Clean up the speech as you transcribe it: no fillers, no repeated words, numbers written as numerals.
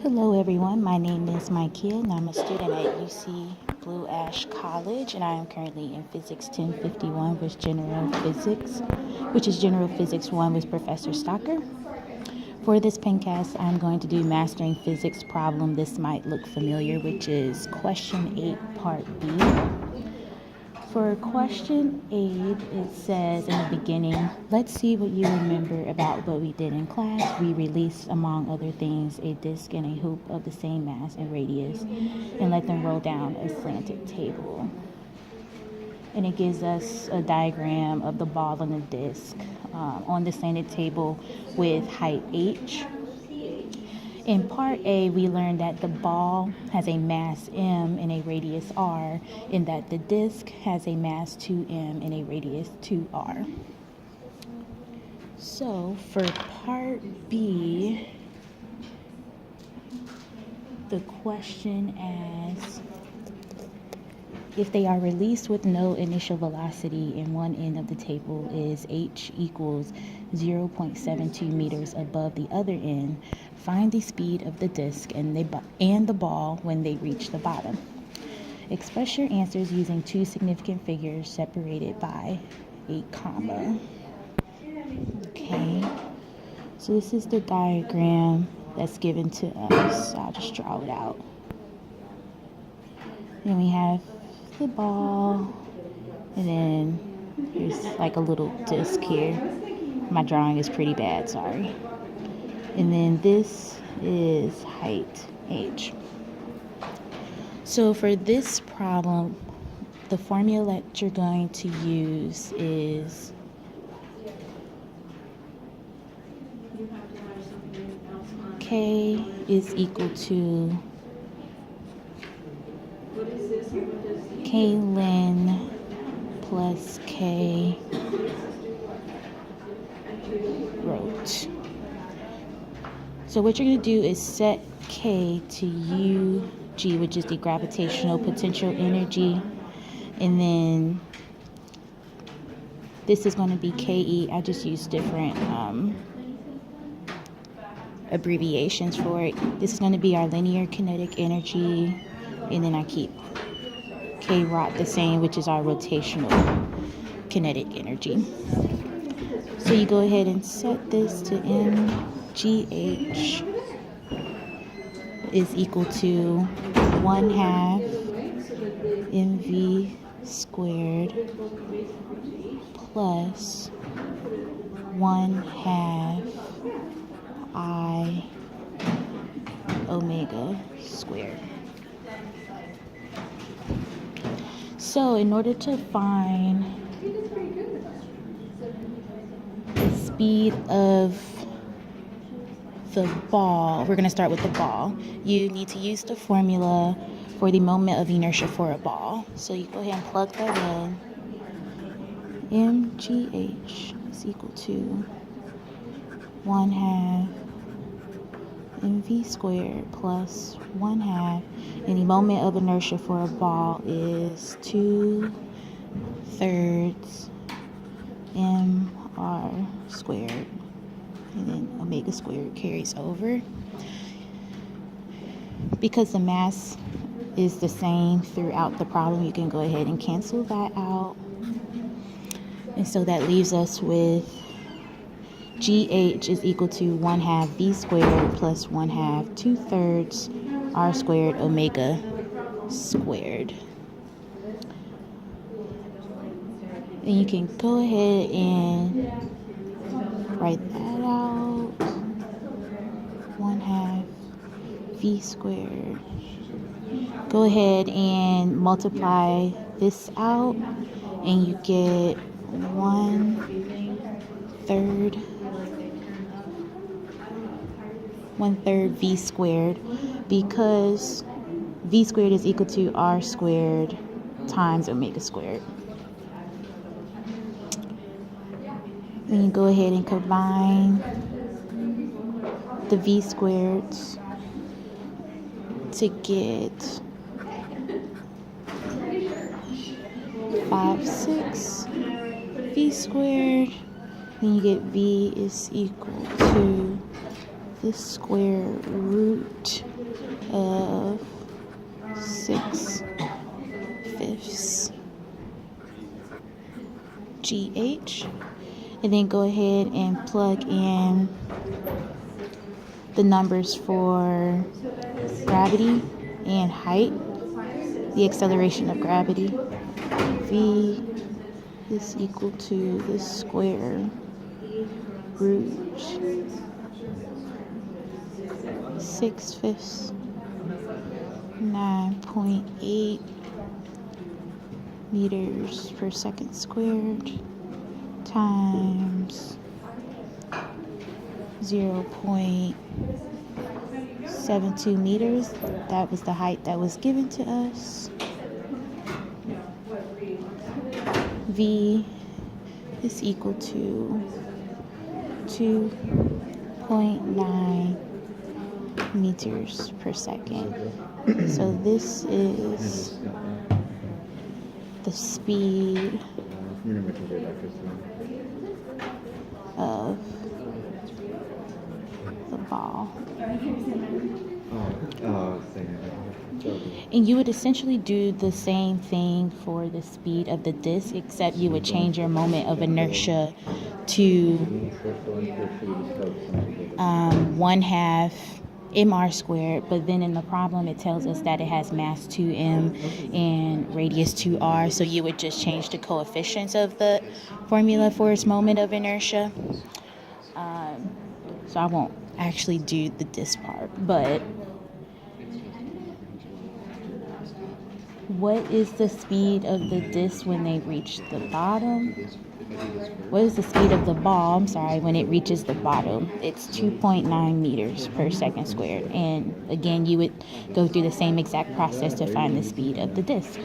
Hello everyone, my name is Micah and I'm a student at UC Blue Ash College, and I am currently in Physics 1051 with General Physics, which is General Physics 1 with Professor Stocker. For this Pencast, I'm going to do Mastering Physics problem. This might look familiar, which is question 8, part B. For question 8, it says in the beginning, let's see what you remember about what we did in class. We released, among other things, a disc and a hoop of the same mass and radius and let them roll down a slanted table. And it gives us a diagram of the ball and the disc on the slanted table with height h. In part A, we learned that the ball has a mass m and a radius r, and that the disc has a mass 2m and a radius 2r. So for part B, the question asks, if they are released with no initial velocity and one end of the table is h equals 0.72 meters above the other end, find the speed of the disc and the ball when they reach the bottom. Express your answers using two significant figures separated by a comma. Okay, so this is the diagram that's given to us. I'll just draw it out. Then we have the ball, and then there's like a little disc here. My drawing is pretty bad, sorry. And then this is height h. So for this problem, the formula that you're going to use is K is equal to K ln plus K rot. So what you're going to do is set K to UG, which is the gravitational potential energy, and then this is going to be KE. I just use different abbreviations for it. This is going to be our linear kinetic energy, and then I keep K rot the same, which is our rotational kinetic energy. So you go ahead and set this to mgh is equal to 1/2 mv squared plus 1/2 I omega squared. So in order to find the speed of the ball, we're going to start with the ball. You need to use the formula for the moment of inertia for a ball. So you go ahead and plug that in. mgh is equal to 1/2 mv squared plus 1/2, and the moment of inertia for a ball is 2/3 mr squared, and then omega squared carries over. Because the mass is the same throughout the problem, you can go ahead and cancel that out, and so that leaves us with GH is equal to 1/2 V squared plus 1/2 2/3 R squared omega squared. And you can go ahead and write that out. 1/2 V squared. Go ahead and multiply this out, and you get 1/3 V squared, because V squared is equal to R squared times omega squared. Then you go ahead and combine the V squareds to get 5/6 V squared. Then you get V is equal to the square root of 6/5 GH. And then go ahead and plug in the numbers for gravity and height, the acceleration of gravity. V is equal to the square root 6/5 9.8 meters per second squared times 0.72 meters. That was the height that was given to us. V is equal to 2.9 meters per second. So this is the speed of the ball. And you would essentially do the same thing for the speed of the disc, except you would change your moment of inertia to 1/2 mr squared, but then in the problem it tells us that it has mass 2m and radius 2r, so you would just change the coefficients of the formula for its moment of inertia. So I won't actually do the disc part, but what is the speed of the disc when they reach the bottom? What is the speed of the ball, when it reaches the bottom? It's 2.9 meters per second squared. And again, you would go through the same exact process to find the speed of the disc.